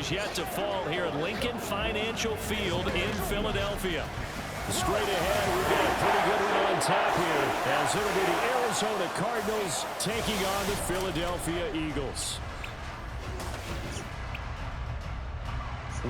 is yet to fall here at Lincoln Financial Field in Philadelphia. Straight ahead, we've got a pretty good one on tap here, as it'll be the Arizona Cardinals taking on the Philadelphia Eagles.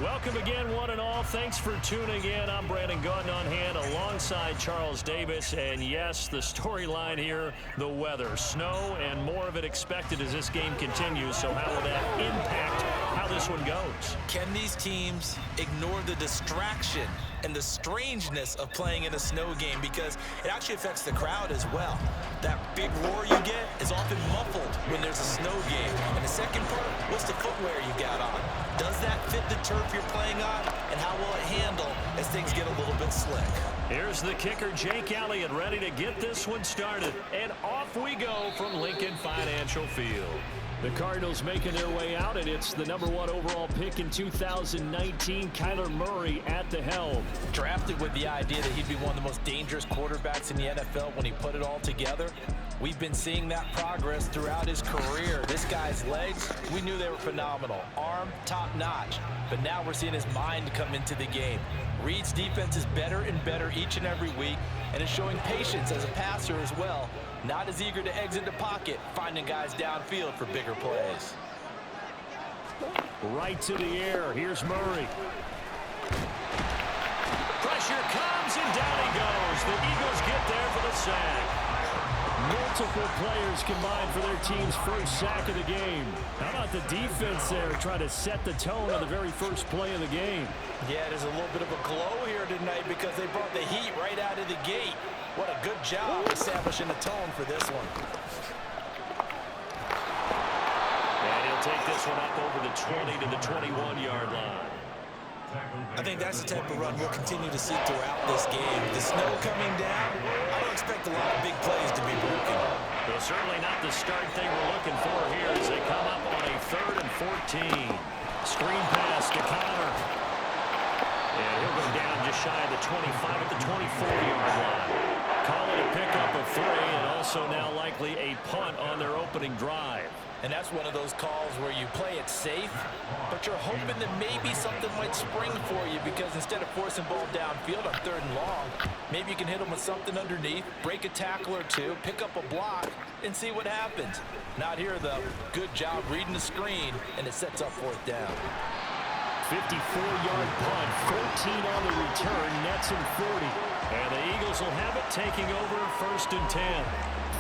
Welcome again, one and all. Thanks for tuning in. I'm Brandon Gaudin on hand alongside Charles Davis. And yes, the storyline here, the weather. Snow and more of it expected as this game continues. So how will that impact how this one goes? Can these teams ignore the distraction and the strangeness of playing in a snow game? Because it actually affects the crowd as well. That big roar you get is often muffled when there's a snow game. And the second part, what's the footwear you got on? Does that fit the turf you're playing on? And how will it handle as things get a little bit slick? Here's the kicker, Jake Elliott, ready to get this one started. And off we go from Lincoln Financial Field. The Cardinals making their way out, and it's the #1 overall pick in 2019, Kyler Murray at the helm. Drafted with the idea that he'd be one of the most dangerous quarterbacks in the NFL when he put it all together. We've been seeing that progress throughout his career. This guy's legs, we knew they were phenomenal. Arm, top-notch. But now we're seeing his mind come into the game. Reed's defense is better and better each and every week, and is showing patience as a passer as well. Not as eager to exit the pocket, finding guys downfield for bigger plays. Right to the air. Here's Murray. Pressure comes, and down he goes. The Eagles get there for the sack. Multiple players combined for their team's first sack of the game. How about the defense there trying to set the tone on the very first play of the game? Yeah, there's a little bit of a glow here tonight because they brought the heat right out of the gate. What a good job establishing the tone for this one. And he'll take this one up over the 20 to the 21-yard line. I think that's the type of run we'll continue to see throughout this game. The snow coming down, I don't expect a lot of big plays to be broken. Well, certainly not the start they were looking for here as they come up on a 3rd and 14. Screen pass to Connor. And he'll go down just shy of the 25 at the 24-yard line. Call it a pickup of 3, and also now likely a punt on their opening drive. And that's one of those calls where you play it safe, but you're hoping that maybe something might spring for you, because instead of forcing ball downfield on 3rd and long, maybe you can hit them with something underneath, break a tackle or two, pick up a block, and see what happens. Not here, though. Good job reading the screen, and it sets up 4th down. 54-yard punt, 14 on the return, nets him 40. And the Eagles will have it, taking over 1st and 10.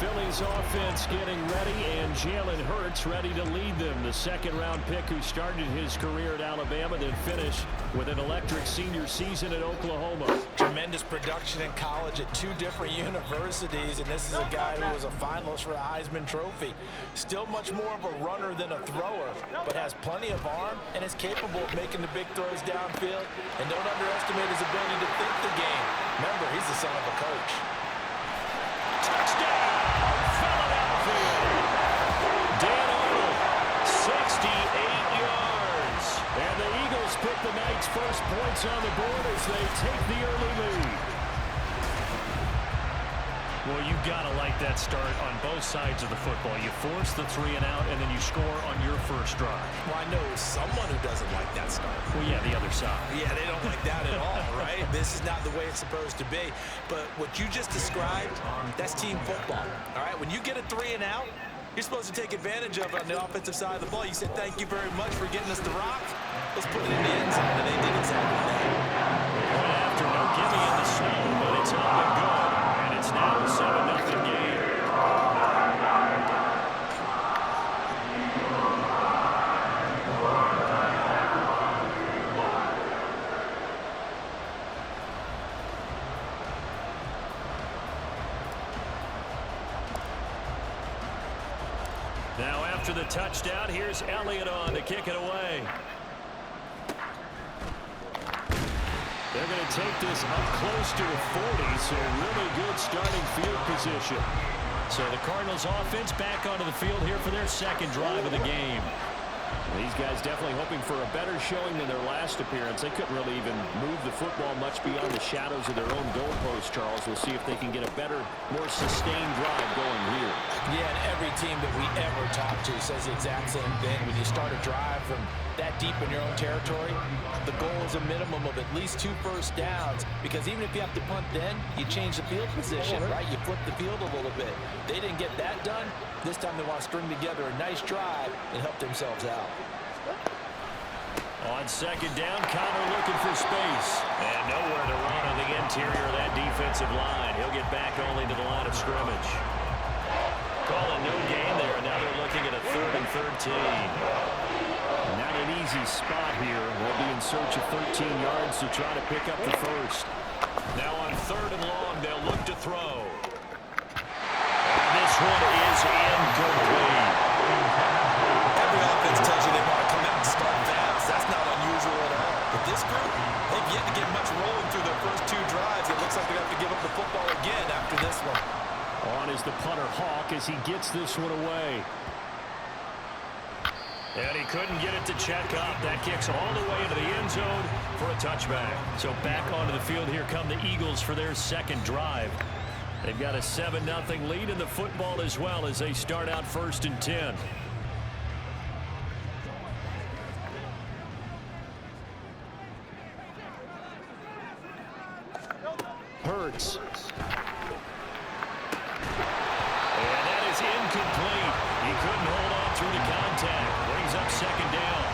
Philly's offense getting ready, and Jalen Hurts ready to lead them. The second-round pick who started his career at Alabama, then finished with an electric senior season at Oklahoma. Tremendous production in college at 2 different universities, and this is a guy who was a finalist for the Heisman Trophy. Still much more of a runner than a thrower, but has plenty of arm and is capable of making the big throws downfield. And don't underestimate his ability to think the game. Remember, he's the son of a coach. Touchdown! Dan Arnold, 68 yards. And the Eagles pick the night's first points on the board as they take the early lead. Well, you've got to like that start on both sides of the football. You force the 3 and out, and then you score on your first drive. Well, I know someone who doesn't like that start. Well, yeah, the other side. Yeah, they don't like that at all, right? This is not the way it's supposed to be. But what you just described, that's team football, all right? When you get a 3 and out, you're supposed to take advantage of it on the offensive side of the ball. You said, thank you very much for getting us the rock. Let's put it in the end zone, and they did exactly that. Right after, no gimme in the snow, but it's up and good. And it's now a 7-0 game. Now after the touchdown, here's Elliott on to kick it away. They're going to take this up close to the 40, so really good starting field position. So the Cardinals offense back onto the field here for their second drive of the game. These guys definitely hoping for a better showing than their last appearance. They couldn't really even move the football much beyond the shadows of their own goalpost, Charles. We'll see if they can get a better, more sustained drive going here. Yeah, and every team that we ever talk to says the exact same thing. When you start a drive from that deep in your own territory, the goal is a minimum of at least 2 first downs, because even if you have to punt then, you change the field position, right? You flip the field a little bit. They didn't get that done. This time they want to string together a nice drive and help themselves out. On second down, Connor looking for space. And nowhere to run on the interior of that defensive line. He'll get back only to the line of scrimmage. Calling no gain there. Now they're looking at a 3rd and 13. Not an easy spot here. We'll be in search of 13 yards to try to pick up the first. Now on 3rd and long, they'll look to throw. And this one is incomplete. Every offense tells you they want to come out and start fast. That's not unusual at all. But this group, they've yet to get much rolling through their first 2 drives. It looks like they have to give up the football again after this one. On is the punter, Hawk, as he gets this one away. And he couldn't get it to check up. That kicks all the way into the end zone for a touchback. So back onto the field, here come the Eagles for their second drive. They've got a 7-0 lead in the football as well as they start out 1st and 10. Hurts. And that is incomplete. He couldn't hold on through the contact. Brings up second down.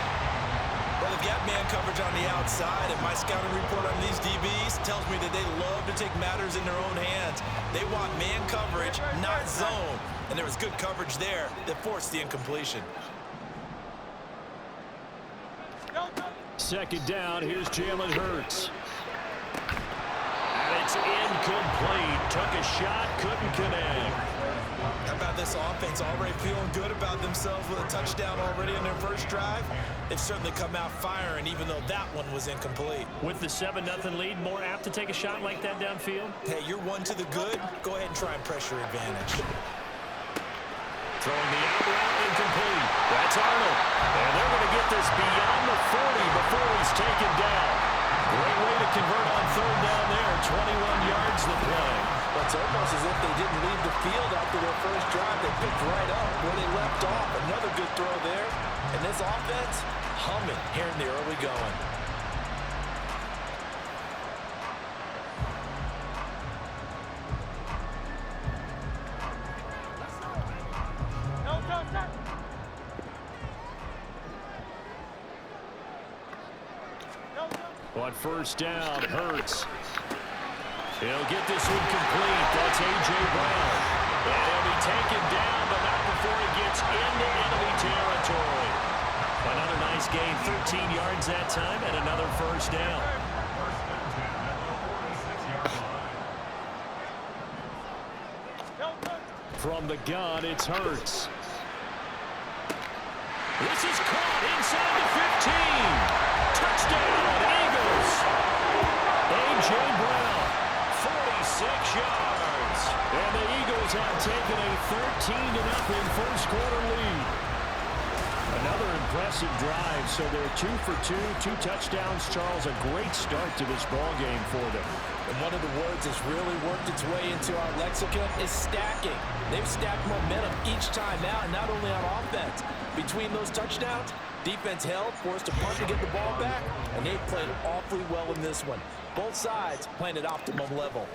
Well, they've got man coverage on the outside, and my scouting report on these DBs tells me that they love to take matters in their own hands. They want man coverage, not zone. And there was good coverage there that forced the incompletion. Second down, here's Jalen Hurts. And it's incomplete. Took a shot, couldn't connect. How about this offense already feeling good about themselves with a touchdown already in their first drive? They've certainly come out firing, even though that one was incomplete. With the 7-0 lead, more apt to take a shot like that downfield? Hey, you're one to the good. Go ahead and try and pressure advantage. Throwing the out route, incomplete. That's Arnold. And they're going to get this beyond the 40 before he's taken down. Great way to convert on 3rd down there. 21 yards the play. Well, it's almost as if they didn't leave the field after their first drive. They picked right up where they left off. Another good throw there. And this offense, humming here in the early going. On 1st down, Hurts. He'll get this one complete. That's A.J. Brown. And he'll be taken down, but not before he gets into enemy territory. Another nice gain, 13 yards that time, and another 1st down. From the gun, it's Hurts. This is caught inside the 15. Touchdown, Eagles. A.J. Brown, 46 yards. And the Eagles have taken a 13-0 first quarter lead. Another impressive drive, so they're 2 for 2, 2 touchdowns. Charles, a great start to this ball game for them. And one of the words that's really worked its way into our lexicon is stacking. They've stacked momentum each time out, not only on offense. Between those touchdowns, defense held, forced a punt to get the ball back, and they played awfully well in this one. Both sides playing at optimum level.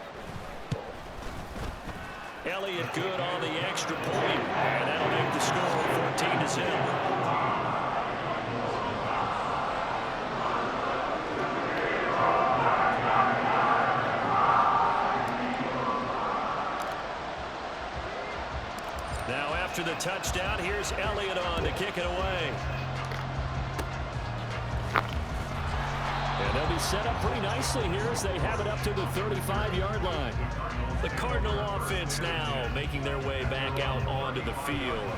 Elliott good on the extra point, and that'll make the score 14-0. Now after the touchdown, here's Elliott on to kick it away. And they'll be set up pretty nicely here as they have it up to the 35-yard line. The Cardinal offense now making their way back out onto the field.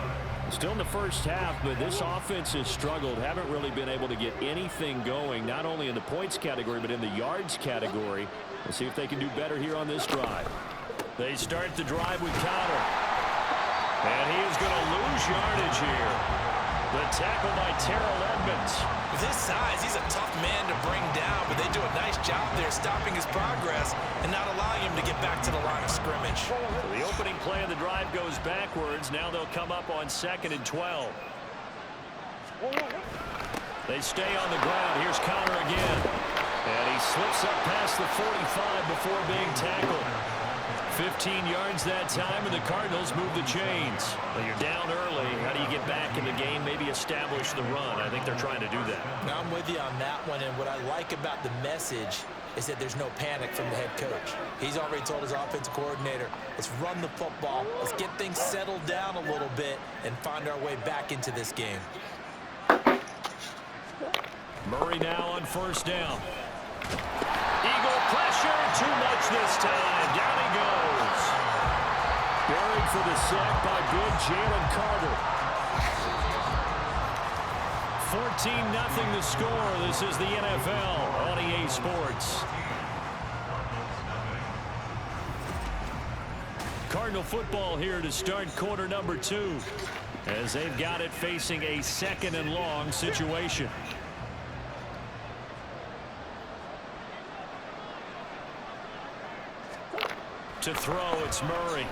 Still in the first half, but this offense has struggled. Haven't really been able to get anything going, not only in the points category, but in the yards category. We'll see if they can do better here on this drive. They start the drive with Connor. And he is going to lose yardage here. The tackle by Terrell Edmonds. With his size, he's a tough man to bring down, but they do a nice job there stopping his progress and not allowing him to get back to the line of scrimmage. So the opening play of the drive goes backwards. Now they'll come up on 2nd and 12. They stay on the ground. Here's Connor again. And he slips up past the 45 before being tackled. 15 yards that time, and the Cardinals move the chains. Well, you're down early. How do you get back in the game, maybe establish the run? I think they're trying to do that. Now, I'm with you on that one, and what I like about the message is that there's no panic from the head coach. He's already told his offensive coordinator, let's run the football, let's get things settled down a little bit and find our way back into this game. Murray now on 1st down. Eagle pressure, too much this time. Down he goes. Buried for the sack by good Jalen Carter. 14-0 the score. This is the NFL on EA Sports. Cardinal football here to start quarter number 2, as they've got it facing a 2nd and long situation. To throw, it's Murray.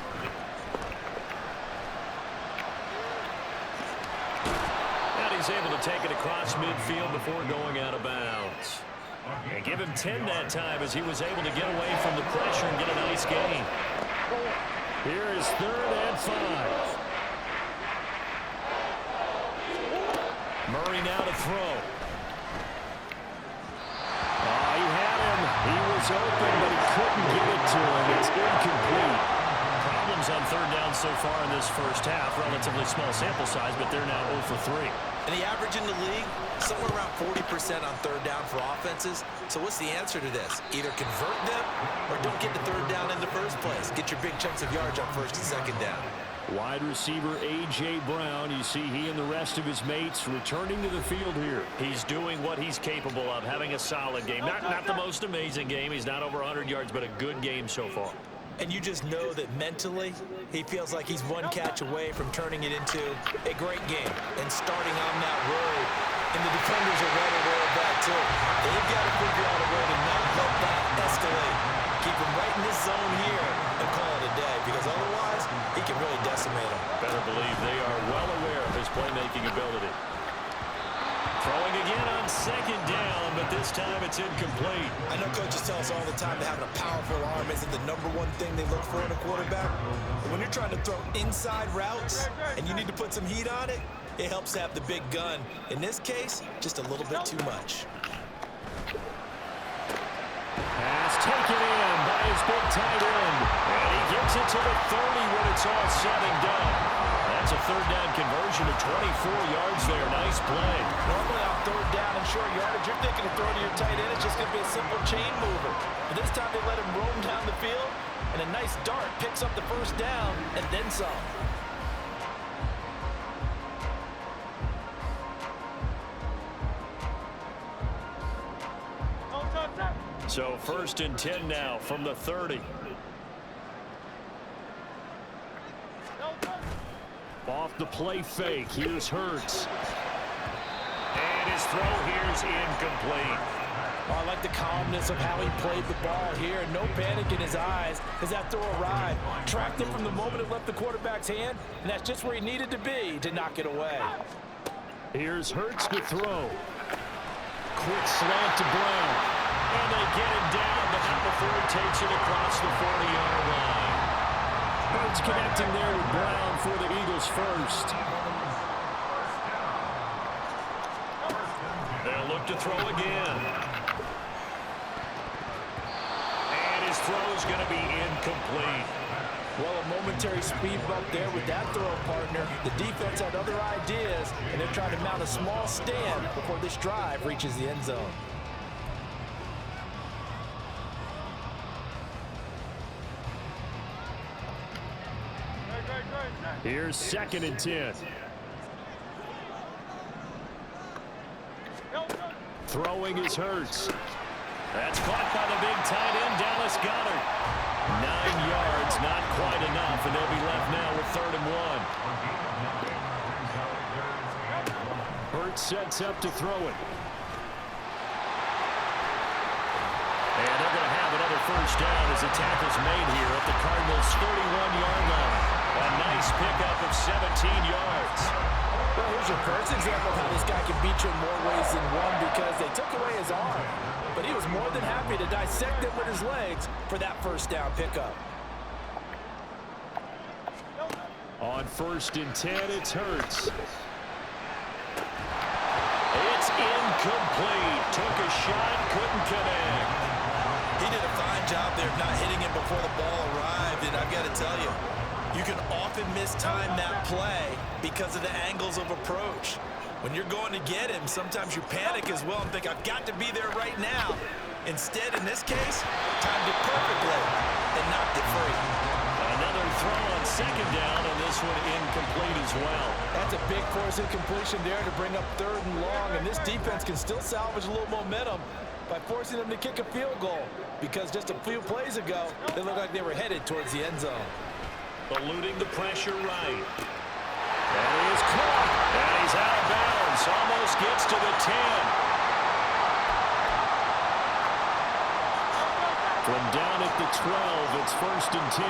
And he's able to take it across midfield before going out of bounds. And give him 10 that time as he was able to get away from the pressure and get a nice gain. Here is 3rd and 5. Murray now to throw. He had him. He was open, but he couldn't get it to him. It's incomplete. Problems on 3rd down so far in this first half. Relatively small sample size, but they're now 0 for 3. And the average in the league, somewhere around 40% on 3rd down for offenses. So what's the answer to this? Either convert them or don't get to 3rd down in the first place. Get your big chunks of yards on 1st and 2nd down. Wide receiver A.J. Brown, you see he and the rest of his mates returning to the field here. He's doing what he's capable of, having a solid game. Not the most amazing game. He's not over 100 yards, but a good game so far. And you just know that mentally, he feels like he's one catch away from turning it into a great game and starting on that road. And the defenders are well aware of that, too. They've got to figure out a way to not let that escalate. Keep him right in this zone here and call it a day, because otherwise, he can really decimate him. Better believe they are well aware of his playmaking ability. Throwing again on 2nd down, but this time it's incomplete. I know coaches tell us all the time that having a powerful arm isn't the #1 thing they look for in a quarterback. But when you're trying to throw inside routes and you need to put some heat on it, it helps to have the big gun. In this case, just a little bit too much. Pass taken in by his big tight end. And he gets it to the 30 when it's all said and done. That's a 3rd down conversion of 24 yards there. Nice play. Normally on 3rd down and short yardage, you're thinking of throwing to your tight end. It's just going to be a simple chain mover. But this time they let him roam down the field, and a nice dart picks up the 1st down and then some. So 1st and 10 now from the 30. Off the play fake. Here's Hurts. And his throw here's incomplete. Oh, I like the calmness of how he played the ball here. No panic in his eyes as that throw arrived. Tracked it from the moment it left the quarterback's hand, and that's just where he needed to be to knock it away. Here's Hurts to throw. Quick slant to Brown. And they get him down, but not before he takes it across the 40-yard line. Hurts connecting there with Brown for the Eagles first. They'll look to throw again. And his throw is going to be incomplete. Well, a momentary speed bump there with that throw partner. The defense had other ideas, and they're trying to mount a small stand before this drive reaches the end zone. Here's 2nd and 10. Throwing is Hurts. That's caught by the big tight end, Dallas Goedert. 9 yards, not quite enough, and they'll be left now with 3rd and 1. Hurts sets up to throw it. And they're going to have another first down as the tackle's made here at the Cardinals' 31-yard line. A nice pickup of 17 yards. Well, here's your first example of how this guy can beat you in more ways than one because they took away his arm. But he was more than happy to dissect it with his legs for that first down pickup. On 1st and 10, it's Hurts. It's incomplete. Took a shot, couldn't connect. He did a fine job there of not hitting him before the ball arrived, and I've got to tell you, you can often mistime that play because of the angles of approach. When you're going to get him, sometimes you panic as well and think, I've got to be there right now. Instead, in this case, timed it perfectly and knocked it free. Another throw on 2nd down, and this one incomplete as well. That's a big force incompletion there to bring up 3rd and long, and this defense can still salvage a little momentum by forcing them to kick a field goal because just a few plays ago, they looked like they were headed towards the end zone. Eluding the pressure right. And he is caught. And he's out of bounds. Almost gets to the 10. From down at the 12, it's 1st and 10.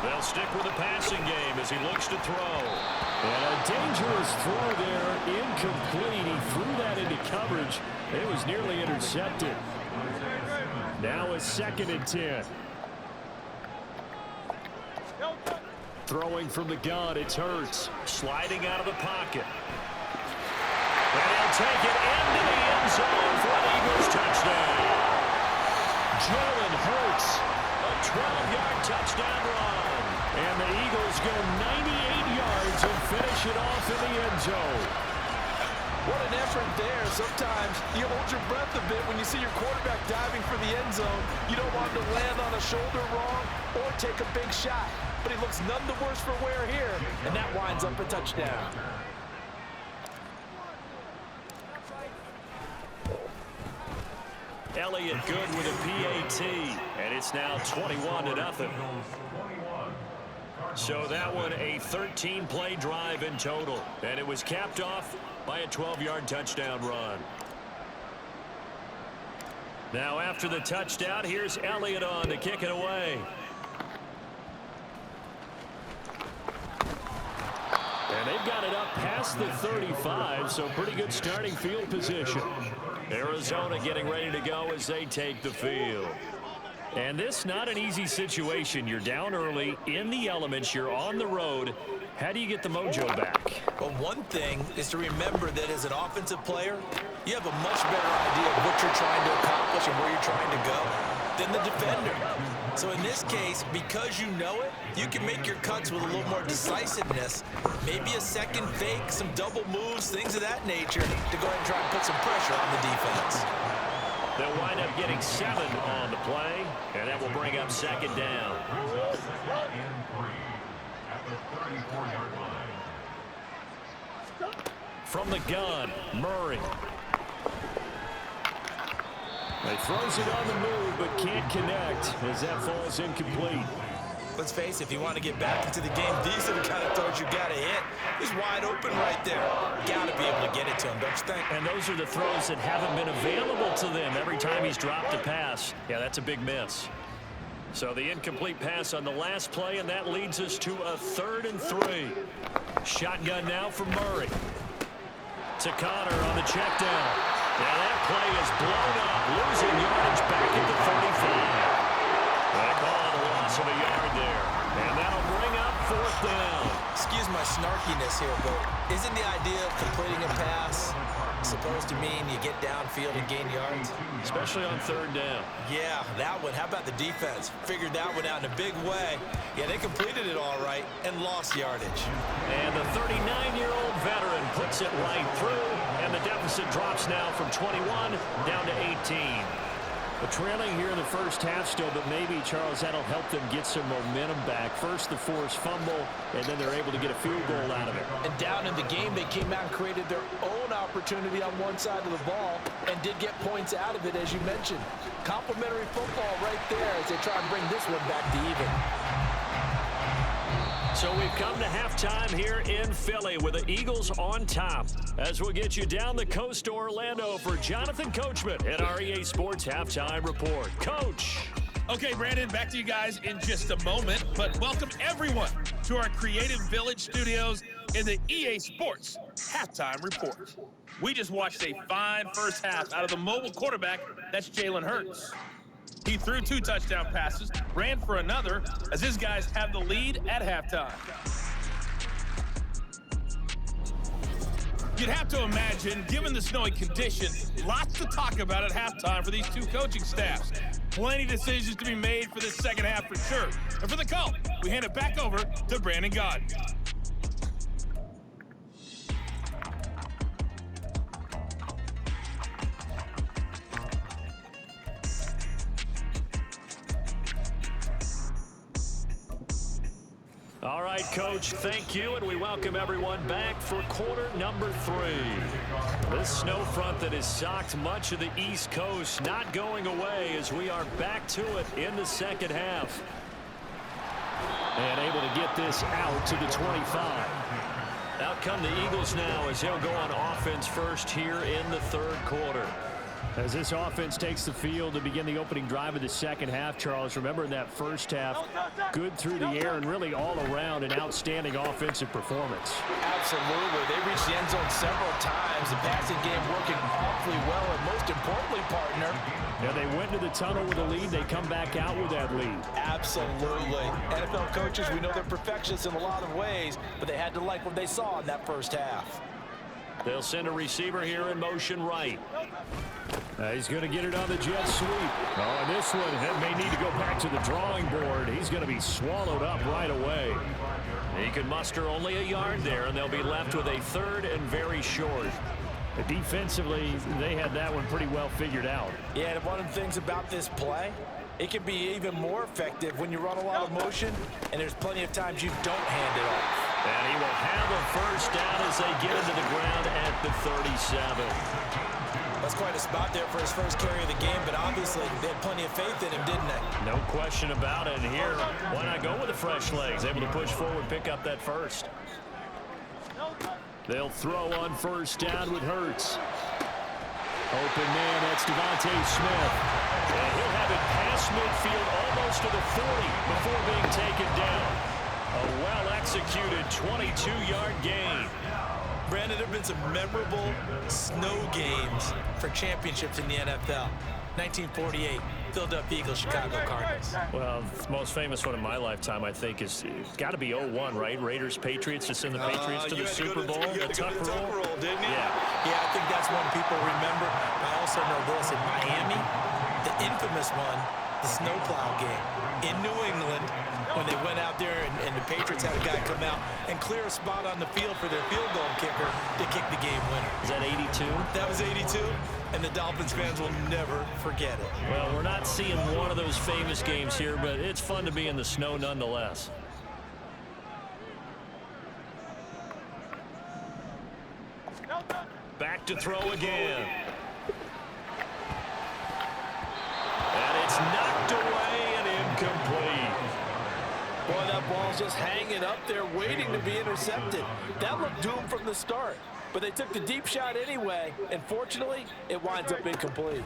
They'll stick with the passing game as he looks to throw. And a dangerous throw there. Incomplete. He threw that into coverage. It was nearly intercepted. Now a 2nd and 10. Throwing from the gun, it's Hurts. Sliding out of the pocket. And he'll take it into the end zone for an Eagles touchdown. Jalen Hurts, a 12-yard touchdown run. And the Eagles go 98 yards and finish it off in the end zone. What an effort there. Sometimes you hold your breath a bit when you see your quarterback diving for the end zone. You don't want him to land on a shoulder wrong or take a big shot. But he looks none the worse for wear here, and that winds up a touchdown. Elliott good with a PAT, and it's now 21-0. So that one a 13-play drive in total, and it was capped off by a 12-yard touchdown run. Now after the touchdown, here's Elliott on to kick it away. And they've got it up past the 35, so pretty good starting field position. Arizona getting ready to go as they take the field. And this not an easy situation. You're down early, in the elements, you're on the road. How do you get the mojo back? Well, one thing is to remember that as an offensive player, you have a much better idea of what you're trying to accomplish and where you're trying to go than the defender. So in this case, because you know it, you can make your cuts with a little more decisiveness. Maybe a second fake, some double moves, things of that nature to go ahead and try and put some pressure on the defense. They'll wind up getting 7 on the play, and that will bring up 2nd down. From the gun, Murray. He throws it on the move, but can't connect as that falls incomplete. Let's face it, if you want to get back into the game, these are the kind of throws you got to hit. He's wide open right there. Got to be able to get it to him, don't you think? And those are the throws that haven't been available to them every time he's dropped a pass. Yeah, that's a big miss. So the incomplete pass on the last play, and that leads us to a 3rd and 3. Shotgun now for Murray. To Connor on the check down. Now that play is blown up, losing yardage back at the 35. They call it a loss of a yard there. And that'll bring up 4th down. Excuse my snarkiness here, but isn't the idea of completing a pass supposed to mean you get downfield and gain yards? Especially on 3rd down. Yeah, that one. How about the defense? Figured that one out in a big way. Yeah, they completed it all right and lost yardage. And the 39-year-old veteran puts it right through, and the deficit drops now from 21 down to 18. But trailing here in the first half still, but maybe, Charles, that'll help them get some momentum back. First, the forced fumble, and then they're able to get a field goal out of it. And down in the game, they came out and created their own opportunity on one side of the ball and did get points out of it, as you mentioned. Complimentary football right there as they try and bring this one back to even. So we've come to halftime here in Philly with the Eagles on top. As we'll get you down the coast to Orlando for Jonathan Coachman at our EA Sports Halftime Report. Coach. Okay, Brandon, back to you guys in just a moment. But welcome everyone to our Creative Village studios in the EA Sports Halftime Report. We just watched a fine first half out of the mobile quarterback, that's Jalen Hurts. He threw 2 touchdown passes, ran for another, as his guys have the lead at halftime. You'd have to imagine, given the snowy condition, lots to talk about at halftime for these 2 coaching staffs. Plenty of decisions to be made for this second half for sure. And for the call, we hand it back over to Brandon Gaudin. All right, Coach, thank you, and we welcome everyone back for quarter number 3. This snow front that has socked much of the East Coast not going away as we are back to it in the second half. And able to get this out to the 25. Out come the Eagles now as they'll go on offense first here in the third quarter. As this offense takes the field to begin the opening drive of the second half, Charles, remember in that first half, good through the air and really all around an outstanding offensive performance. Absolutely. They reached the end zone several times. The passing game working awfully well, and most importantly, partner. Yeah, they went to the tunnel with a lead. They come back out with that lead. Absolutely. NFL coaches, we know they're perfectionists in a lot of ways, but they had to like what they saw in that first half. They'll send a receiver here in motion right. He's going to get it on the jet sweep. Oh, and this one may need to go back to the drawing board. He's going to be swallowed up right away. He could muster only a yard there, and they'll be left with a third and very short. Defensively, they had that one pretty well figured out. Yeah, and one of the things about this play, it can be even more effective when you run a lot of motion, and there's plenty of times you don't hand it off. And he will have a first down as they get into the ground at the 37. That's quite a spot there for his first carry of the game, but obviously they had plenty of faith in him, didn't they? No question about it. And here, why not go with the fresh legs? Able to push forward, pick up that first. They'll throw on first down with Hurts. Open man, that's Devontae Smith. And he'll have it past midfield almost to the 40 before being taken down. A well-executed 22-yard gain. Brandon, there have been some memorable snow games for championships in the NFL. 1948, Philadelphia Eagles, Chicago Cardinals. Well, the most famous one in my lifetime, I think, is got to be 01, right? Raiders, Patriots, to send the Patriots to the Super Bowl. The Tuck roll, didn't you? Yeah. I think that's one people remember. I also know this in Miami, the infamous one, the snowplow game in New England, when they went out there and the Patriots had a guy come out and clear a spot on the field for their field goal kicker to kick the game winner. Is that 82? That was 82, and the Dolphins fans will never forget it. Well, we're not seeing one of those famous games here, but it's fun to be in the snow nonetheless. Back to throw again. And it's knocked away and incomplete. Boy, that ball's just hanging up there waiting to be intercepted. That looked doomed from the start, but they took the deep shot anyway, and fortunately, it winds up incomplete.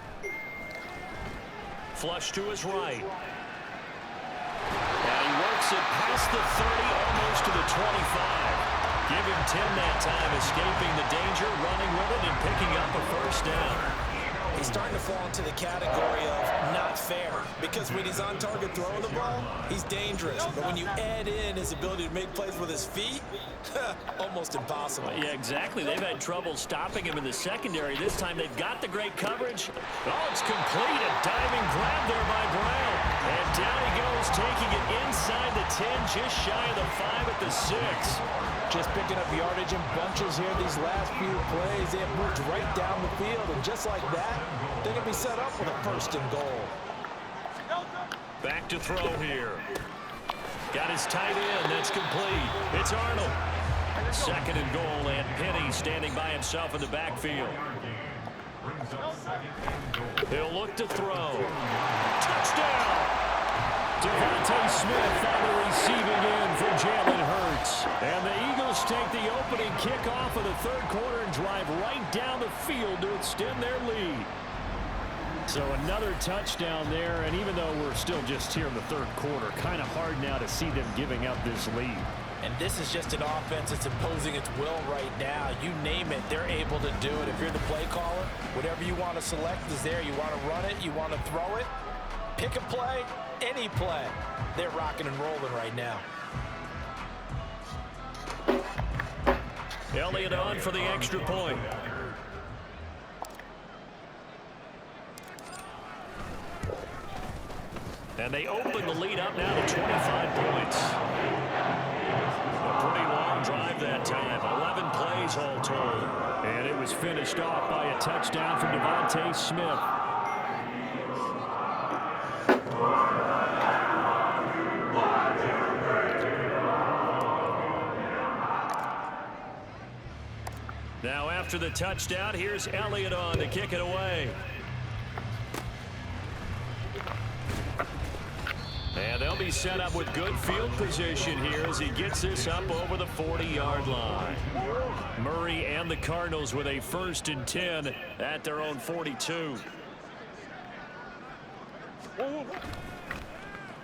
Flush to his right. And he works it past the 30, almost to the 25. Give him 10 that time, escaping the danger, running with it, and picking up a first down. He's starting to fall into the category of not fair, because when he's on target throwing the ball, he's dangerous. But when you add in his ability to make plays with his feet, almost impossible. Yeah, exactly. They've had trouble stopping him in the secondary. This time they've got the great coverage. Oh, it's complete. A diving grab there by Brown. And down he goes, taking it inside the 10, just shy of the 5 at the 6. Just picking up yardage in bunches here these last few plays. They have moved right down the field, and just like that, they're going to be set up with a first and goal. Back to throw here. Got his tight end. That's complete. It's Arnold. Second and goal, and Penny standing by himself in the backfield. He'll look to throw. Touchdown! Devontae Smith on the receiving end for Jalen Hurts. And the Eagles take the opening kickoff of the third quarter and drive right down the field to extend their lead. So another touchdown there, and even though we're still just here in the third quarter, kind of hard now to see them giving up this lead. And this is just an offense that's imposing its will right now. You name it, they're able to do it. If you're the play caller, whatever you want to select is there. You want to run it, you want to throw it, pick a play, any play. They're rocking and rolling right now. Elliott on for the extra point. And they open the lead up now to 25 points. A pretty long drive that time. 11 plays all told. And it was finished off by a touchdown from Devontae Smith. Now after the touchdown, here's Elliott on to kick it away. And they'll be set up with good field position here as he gets this up over the 40-yard line. Murray and the Cardinals with a 1st and 10 at their own 42.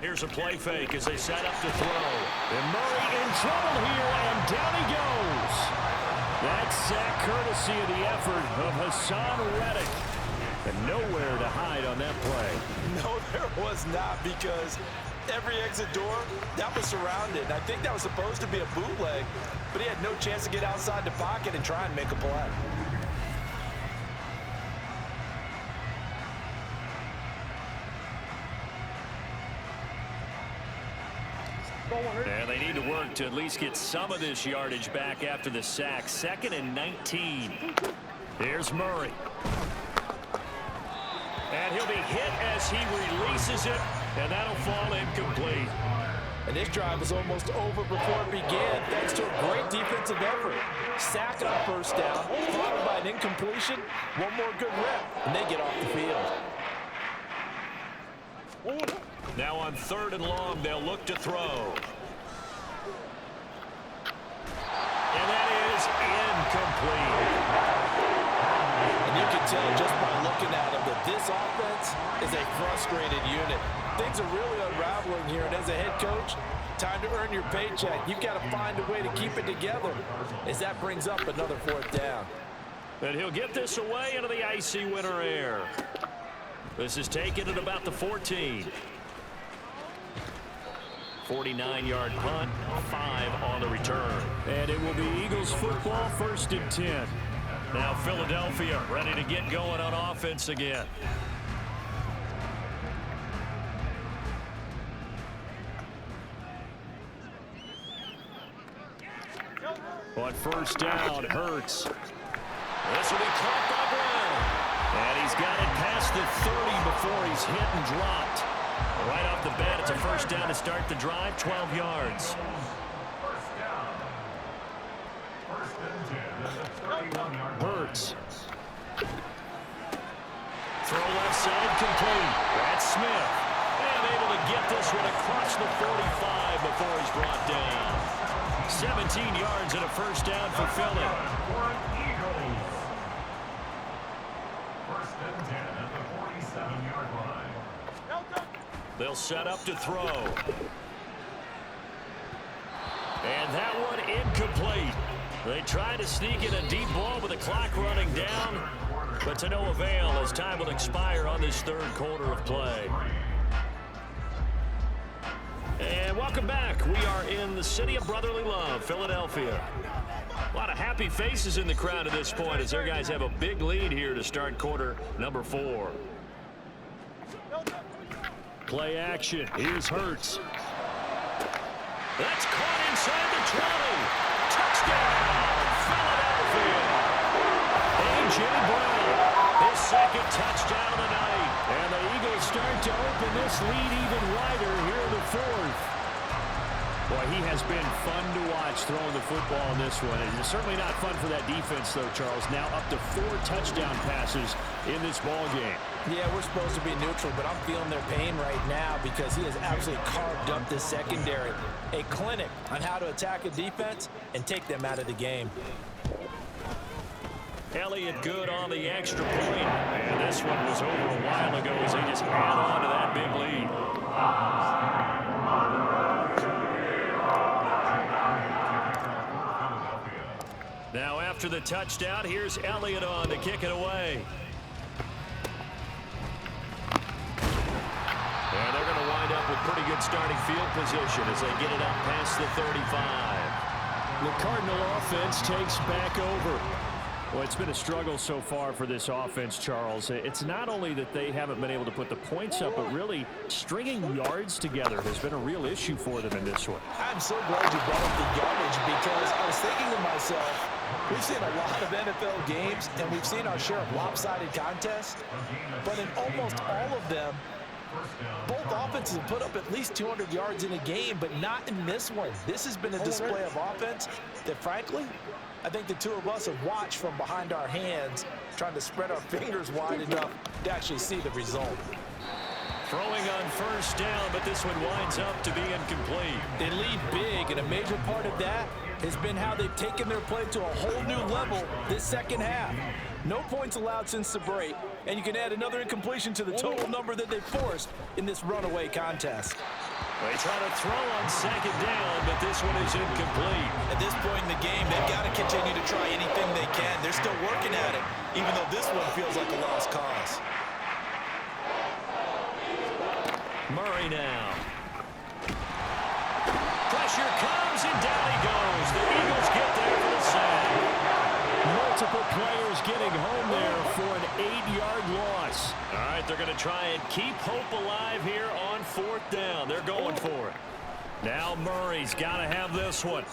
Here's a play fake as they set up to throw. And Murray in trouble here, and down he goes. That's sack courtesy of the effort of Hassan Reddick. And nowhere to hide on that play. No, there was not, because every exit door, that was surrounded. And I think that was supposed to be a bootleg, but he had no chance to get outside the pocket and try and make a play. And they need to work to at least get some of this yardage back after the sack. 2nd and 19. Here's Murray. And he'll be hit as he releases it, and that'll fall incomplete. And this drive was almost over before it began, thanks to a great defensive effort. Sack on 1st down, followed by an incompletion, one more good rep, and they get off the field. Now on 3rd and long, they'll look to throw. And that is incomplete. And you can tell just by looking at him that this offense is a frustrated unit. Things are really unraveling here, and as a head coach, time to earn your paycheck. You've got to find a way to keep it together as that brings up another 4th down. And he'll get this away into the icy winter air. This is taken at about the 14. 49-yard punt, 5 on the return. And it will be Eagles football, 1st and 10. Now Philadelphia ready to get going on offense again. On 1st down, Hurts. This will be caught by Brown. And he's got it past the 30 before he's hit and dropped. Right off the bat, it's a 1st down to start the drive, 12 yards. Hurts. Throw left side complete. That's Smith. And able to get this one across the 45 before he's brought down. 17 yards and a 1st down for Philly. 1st and 10 at the 47-yard line. They'll set up to throw. And that one incomplete. They try to sneak in a deep ball with the clock running down, but to no avail as time will expire on this 3rd quarter of play. And welcome back. We are in the city of brotherly love, Philadelphia. A lot of happy faces in the crowd at this point as their guys have a big lead here to start quarter number 4. Play action. Here's Hurts. That's caught inside the 20. Touchdown, Philadelphia. A.J. Brown, his 2nd touchdown of the night. And the Eagles start to open this lead even wider here in the 4th. Boy, he has been fun to watch throwing the football in this one. It's certainly not fun for that defense, though, Charles. Now up to 4 touchdown passes in this ball game. Yeah, we're supposed to be neutral, but I'm feeling their pain right now because he has absolutely carved up this secondary. A clinic on how to attack a defense and take them out of the game. Elliott good on the extra point. And this one was over a while ago as they just add on to that big lead. Now after the touchdown, here's Elliott on to kick it away. And they're going to wind up with pretty good starting field position as they get it up past the 35. The Cardinal offense takes back over. Well, it's been a struggle so far for this offense, Charles. It's not only that they haven't been able to put the points up, but really stringing yards together has been a real issue for them in this one. I'm so glad you brought up the yardage because I was thinking to myself, we've seen a lot of NFL games, and we've seen our share of lopsided contests, but in almost all of them, both offenses have put up at least 200 yards in a game, but not in this one. This has been a display of offense that, frankly, I think the two of us have watched from behind our hands, trying to spread our fingers wide enough to actually see the result. Throwing on first down, but this one winds up to be incomplete. They lead big, and a major part of that has been how they've taken their play to a whole new level this second half. No points allowed since the break, and you can add another incompletion to the total number that they forced in this runaway contest. They try to throw on second down, but this one is incomplete. At this point in the game, they've got to continue to try anything they can. They're still working at it, even though this one feels like a lost cause. Murray now. Pressure comes, and down he goes. The Eagles get there for the sack. Multiple players getting home there for an 8-yard loss. All right, they're going to try and keep hope alive here on 4th down. They're going for it. Now Murray's got to have this one.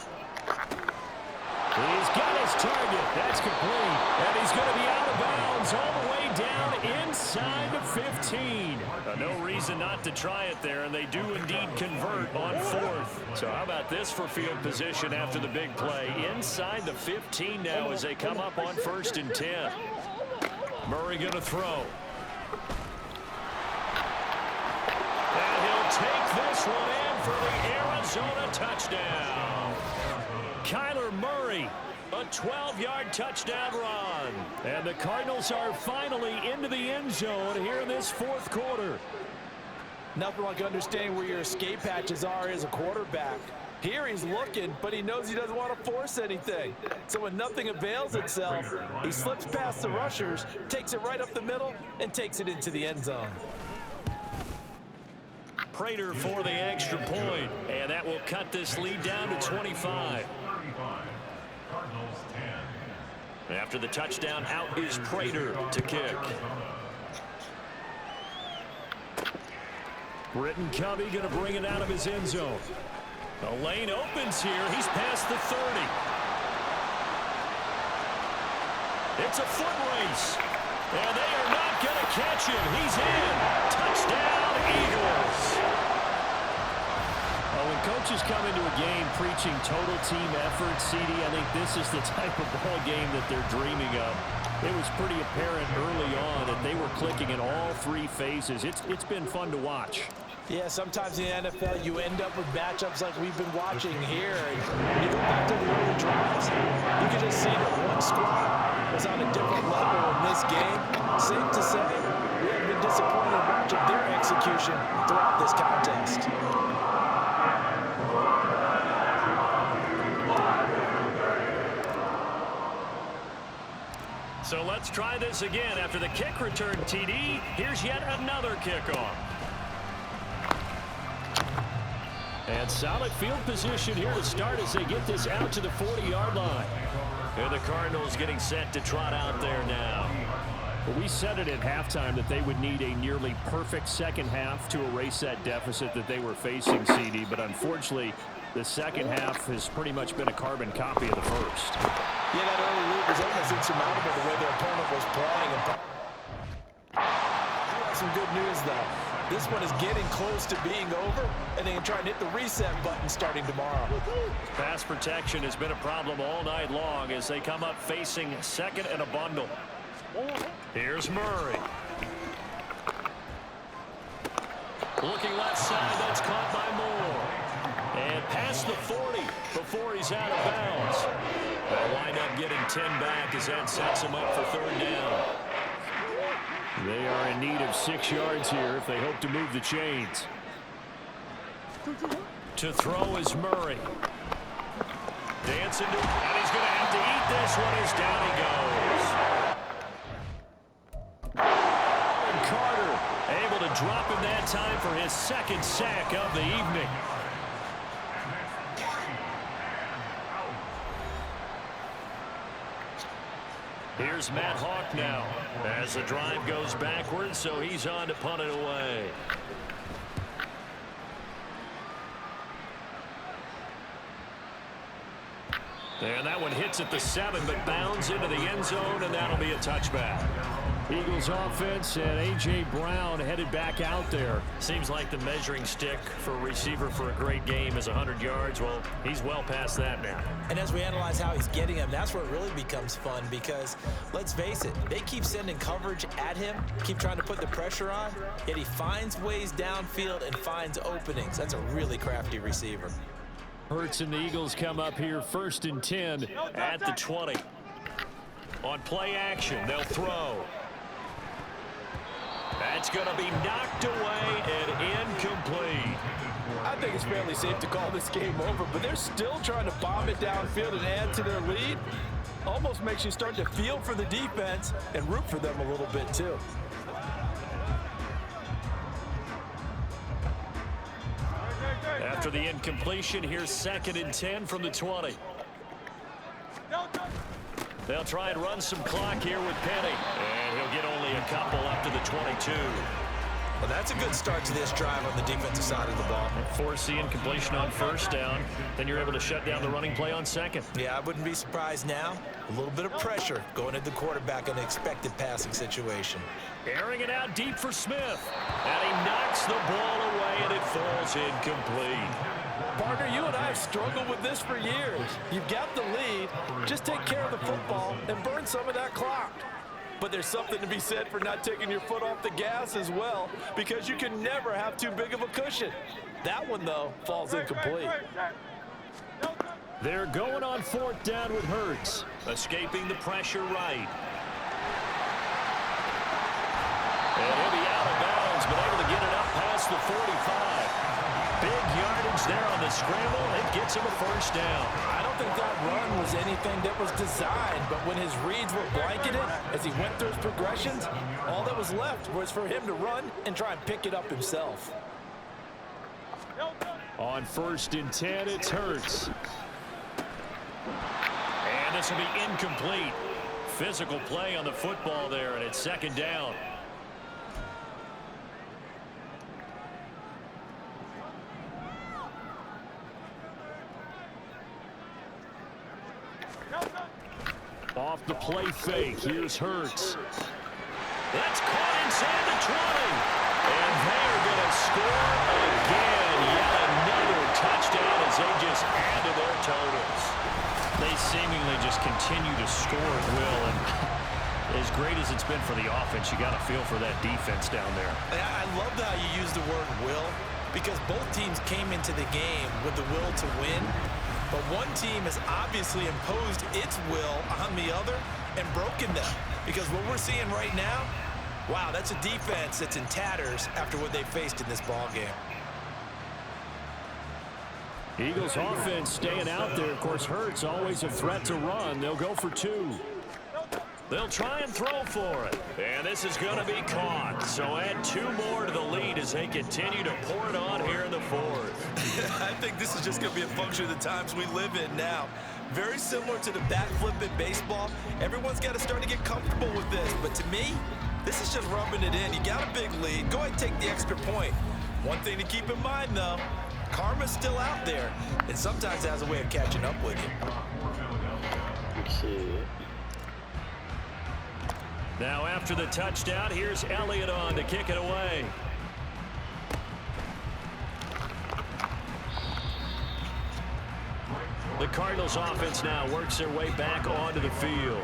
He's got his target. That's complete. And he's going to be out of bounds all the way down inside the 15. No reason not to try it there, and they do indeed convert on 4th. So how about this for field position after the big play? Inside the 15 now as they come up on 1st and 10. Murray going to throw. And he'll take this one in for the Arizona touchdown. Kyler Murray, a 12-yard touchdown run. And the Cardinals are finally into the end zone here in this 4th quarter. Nothing like understanding where your escape hatches are as a quarterback. Here he's looking, but he knows he doesn't want to force anything. So when nothing avails itself, he slips past the rushers, takes it right up the middle, and takes it into the end zone. Prater for the extra point, and that will cut this lead down to 25. After the touchdown, out is Prater to kick. Britton Covey going to bring it out of his end zone. The lane opens here. He's past the 30. It's a foot race. And they are not going to catch him. He's in. Touchdown, Eagles. When coaches come into a game preaching total team effort, CD, I think this is the type of ball game that they're dreaming of. It was pretty apparent early on that they were clicking in all 3 phases. It's been fun to watch. Yeah, sometimes in the NFL you end up with matchups like we've been watching here. And when you go back to the early drives, you can just see that one squad was on a different level in this game. Safe to say, we have been disappointed watching their execution throughout this contest. So let's try this again. After the kick return TD, here's yet another kickoff. And solid field position here to start as they get this out to the 40-yard line. And the Cardinals getting set to trot out there now. Well, we said it at halftime that they would need a nearly perfect second half to erase that deficit that they were facing, CD. But unfortunately, the second half has pretty much been a carbon copy of the first. Yeah, that early lead was almost insurmountable the way their opponent was playing. Some good news, though. This one is getting close to being over, and they can try and hit the reset button starting tomorrow. Pass protection has been a problem all night long as they come up facing second and a bundle. Here's Murray. Looking left side, that's caught by Moore. And past the 40 before he's out of bounds. They'll wind up getting 10 back as that sets him up for third down. They are in need of 6 yards here if they hope to move the chains. To throw is Murray. Dancing to, and he's going to have to eat this one as down he goes. And Carter able to drop him that time for his second sack of the evening. Here's Matt Hawk now as the drive goes backwards, so he's on to punt it away. And that one hits at the 7, but bounds into the end zone, and that'll be a touchback. Eagles offense and A.J. Brown headed back out there. Seems like the measuring stick for a receiver for a great game is 100 yards. Well, he's well past that now. And as we analyze how he's getting them, that's where it really becomes fun because, let's face it, they keep sending coverage at him, keep trying to put the pressure on, yet he finds ways downfield and finds openings. That's a really crafty receiver. Hurts and the Eagles come up here 1st and 10 at the 20. On play action, they'll throw. That's going to be knocked away and incomplete. I think it's fairly safe to call this game over, but they're still trying to bomb it downfield and add to their lead. Almost makes you start to feel for the defense and root for them a little bit too. After the incompletion, here's 2nd and 10 from the 20. They'll try and run some clock here with Penny. And he'll get only a couple up to the 22. Well, that's a good start to this drive on the defensive side of the ball. Force the incompletion on 1st down. Then you're able to shut down the running play on 2nd. Yeah, I wouldn't be surprised now. A little bit of pressure going at the quarterback in an expected passing situation. Airing it out deep for Smith. And he knocks the ball away, and it falls incomplete. Partner, you and I have struggled with this for years. You've got the lead. Just take care of the football and burn some of that clock. But there's something to be said for not taking your foot off the gas as well, because you can never have too big of a cushion. That one, though, falls incomplete. They're going on 4th down with Hurts. Escaping the pressure right. And he'll be out of bounds, but able to get it up past the 45. Big yardage there on the scramble. It gets him a 1st down. I don't think that run was anything that was designed, but when his reads were blanketed as he went through his progressions, all that was left was for him to run and try and pick it up himself. On 1st and 10, it's Hurts. And this will be incomplete. Physical play on the football there, and it's 2nd down. Off the play fake, here's Hurts. That's caught inside the 20. And they're going to score again. Yet another touchdown as they just add to their totals. They seemingly just continue to score at will. And as great as it's been for the offense, you got to feel for that defense down there. I love how you use the word will, because both teams came into the game with the will to win. But one team has obviously imposed its will on the other and broken them. Because what we're seeing right now, wow, that's a defense that's in tatters after what they faced in this ball game. Eagles offense staying out there. Of course, Hurts always a threat to run. They'll go for 2. They'll try and throw for it. And this is going to be caught. So add 2 more to the lead as they continue to pour it on here in the 4th. I think this is just going to be a function of the times we live in now. Very similar to the bat flip in baseball. Everyone's got to start to get comfortable with this. But to me, this is just rubbing it in. You got a big lead. Go ahead and take the extra point. One thing to keep in mind, though, karma's still out there. And sometimes it has a way of catching up with you. Now after the touchdown, here's Elliott on to kick it away. The Cardinals offense now works their way back onto the field.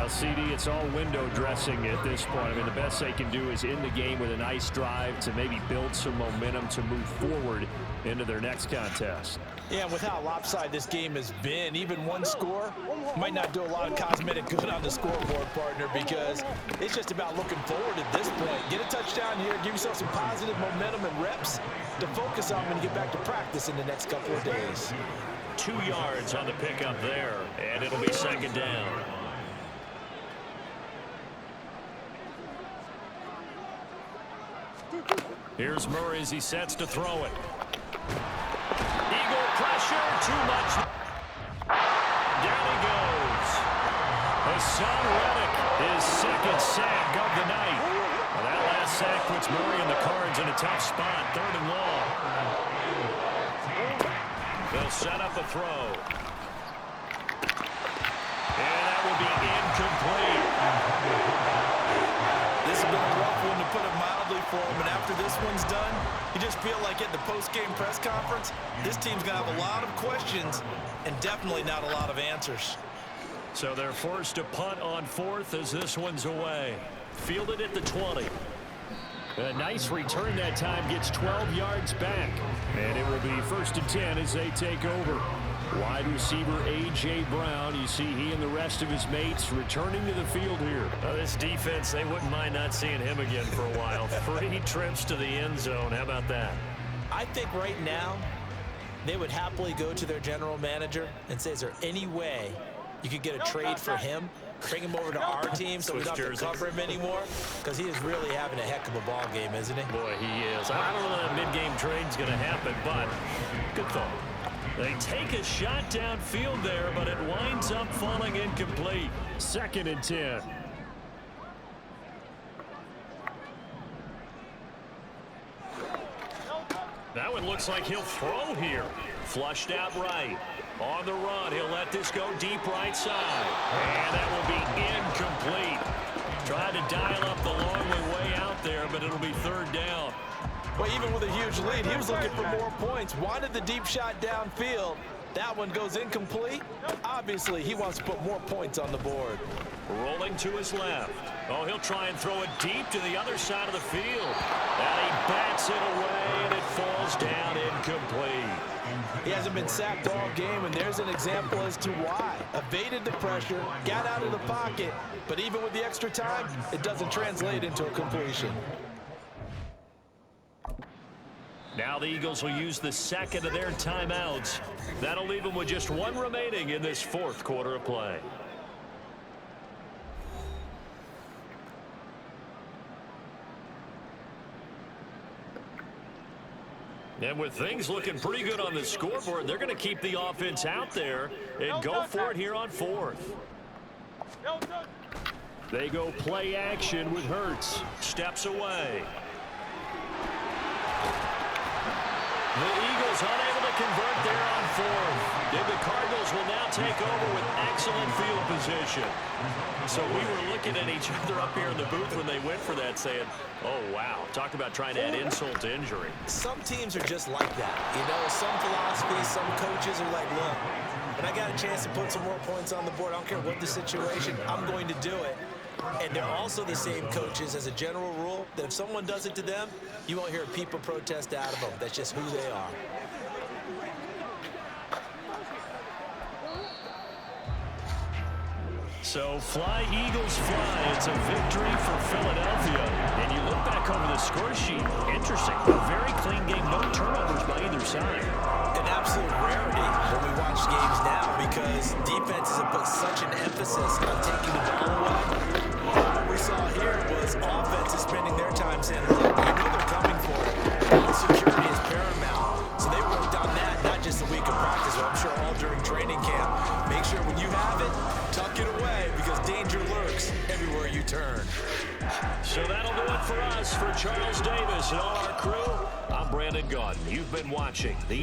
CD, it's all window dressing at this point. I mean, the best they can do is end the game with a nice drive to maybe build some momentum to move forward into their next contest. Yeah, with how lopsided this game has been, even one score might not do a lot of cosmetic good on the scoreboard, partner, because it's just about looking forward at this point. Get a touchdown here, give yourself some positive momentum and reps to focus on when you get back to practice in the next couple of days. 2 yards on the pickup there, and it'll be second down. Here's Murray as he sets to throw it. Eagle pressure, too much. Down he goes. Hassan Reddick, his second sack of the night. Well, that last sack puts Murray and the Cards in a tough spot, 3rd and long. They'll set up a throw. And that will be incomplete. This has been a rough one, to put it mildly, for him. And after this one's done, you just feel like at the post-game press conference, this team's going to have a lot of questions and definitely not a lot of answers. So they're forced to punt on 4th as this one's away. Fielded at the 20. A nice return that time, gets 12 yards back. And it will be 1st and 10 as they take over. Wide receiver A.J. Brown, you see he and the rest of his mates returning to the field here. This defense, they wouldn't mind not seeing him again for a while. 3 trips to the end zone. How about that? I think right now they would happily go to their general manager and say, is there any way you could get a trade for him? Bring him over to our team so we don't have to cover him anymore, because he is really having a heck of a ball game, isn't he? Boy, he is. I don't know that mid-game trade's going to happen, but good thought. They take a shot downfield there, but it winds up falling incomplete. 2nd and 10. That one looks like he'll throw here. Flushed out right. On the run, he'll let this go deep right side. And that will be incomplete. Tried to dial up the long way out there, but it'll be 3rd down. Well, even with a huge lead, he was looking for more points. Wanted the deep shot downfield. That one goes incomplete. Obviously, he wants to put more points on the board. Rolling to his left. Oh, he'll try and throw it deep to the other side of the field. And he bats it away, and it falls down incomplete. He hasn't been sacked all game, and there's an example as to why. Evaded the pressure, got out of the pocket, but even with the extra time, it doesn't translate into a completion. Now the Eagles will use the 2nd of their timeouts. That'll leave them with just 1 remaining in this 4th quarter of play. And with things looking pretty good on the scoreboard, they're going to keep the offense out there and go for it here on 4th. They go play action with Hurts. Steps away. The Eagles unable to convert there on 4th. And the Cardinals will now take over with excellent field position. So we were looking at each other up here in the booth when they went for that, saying, oh, wow. Talk about trying to add insult to injury. Some teams are just like that. You know, some philosophies, some coaches are like, look, when I got a chance to put some more points on the board, I don't care what the situation, I'm going to do it. And they're also the same coaches, as a general rule, that if someone does it to them, you won't hear people protest out of them. That's just who they are. So fly, Eagles, fly. It's a victory for Philadelphia. And you look back over the score sheet. Interesting. A very clean game. No turnovers by either side. An absolute rarity when we watch games now, because defenses have put such an emphasis on taking the ball away. What we saw here was offenses spending their time saying, look, I know they're coming for it. Security is paramount. So they worked on that, not just a week of practice, but I'm sure all during training camp. Make sure when you have it, tuck it away, because danger lurks everywhere you turn. So that'll do it for us. For Charles Davis and all our crew, I'm Brandon Gaudin. You've been watching the